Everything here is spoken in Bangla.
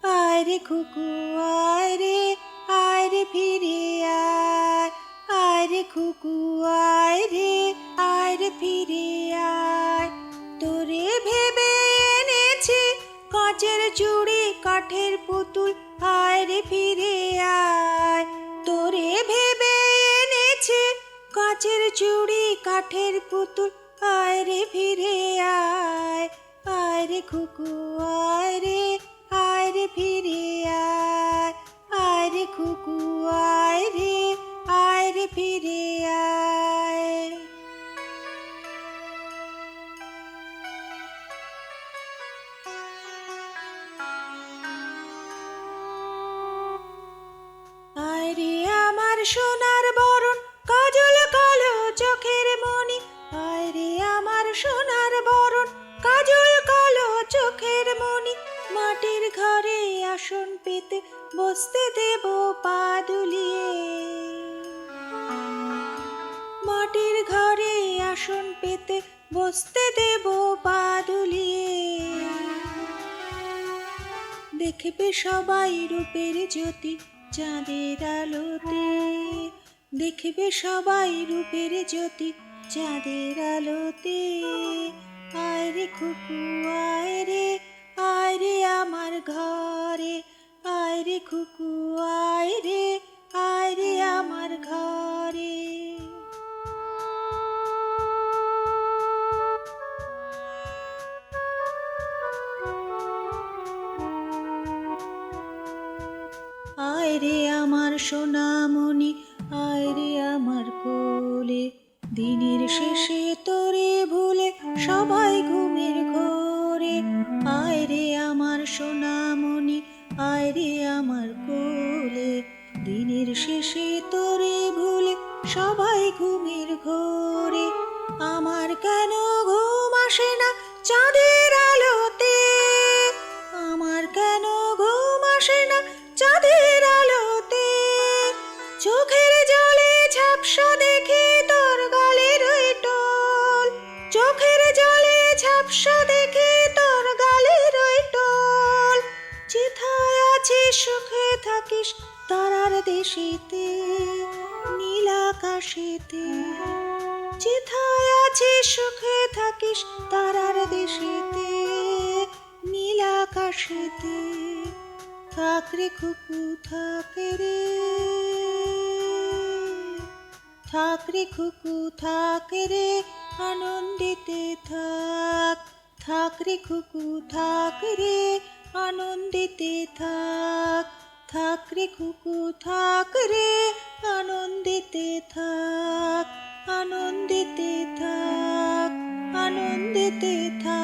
আয় রে খুকু আয় রে, আয় রে ফিরে আয়, আয় রে খুকু আয় রে, আয় রে ফিরে আয়। তোরে ভেবে এনেছি কাঁচের চুড়ি কাঠের পুতুল, আয় রে ফিরে আয়। তোরে ভেবে এনেছি কাঁচের চুড়ি কাঠের পুতুল, আয় রে ফিরে আয়। আয় রে খুকু আয় রে, আয় রে ফিরে আয়, আয় রে খুকু আয় রে, আয় রে ফিরে আয়। আয় রে আমার সোনার বরণ, কাজল কালো চোখের মণি, আয় রে আমার সোনার বরণ, কাজল কালো চোখের মণি। মাটির ঘরে আসন পেতে বসতে দেব পা দুলিয়ে, মাটির ঘরে আসন পেতে বসতে দেব পা দুলিয়ে। দেখবে সবাই রূপের জ্যোতি চাঁদের আলোতে, দেখবে সবাই রূপের জ্যোতি চাঁদের আলোতে। আয় রে খুকু আয় রে, আয় রে আমার ঘরে, আয় রে খুকু আয় রে, আয় রে আমার ঘরে। আয় রে আমার সোনামণি, আয় রে আমার কোলে, দিনের শেষে তোরে ভুলে সবাই ঘুমের ঘোরে। আয় রে আমার সোনামণি, আয় রে আমার কোলে, দিনের শেষে তোরে ভুলে সবাই ঘুমের ঘোরে। আমার কেন ঘুম আসে না চাঁদের আলোতে, আমার কেন ঘুম আসে না চাঁদের আলোতে। চোখের জলে ঝাপসা দেখি তোর গালের ওই টোল, চোখের জলে ঝাপসা দেখি তোর গালের ওই টোল। যেথায় আছিস সুখে থাকিস তারার দেশেতে, নীল আকাশেতে। যেথায় আছিস সুখে থাকিস তারার দেশেতে, নীল আকাশেতে। থাক রে খুকু থাক রে, থাক রে খুকু থাক রে, আনন্দিতে থাক। থাক রে খুকু থাক রে, আনন্দিতে থাক। থাক রে খুকু থাক রে, আনন্দিতে থাক, আনন্দিতে থাক, আনন্দিতে থাক।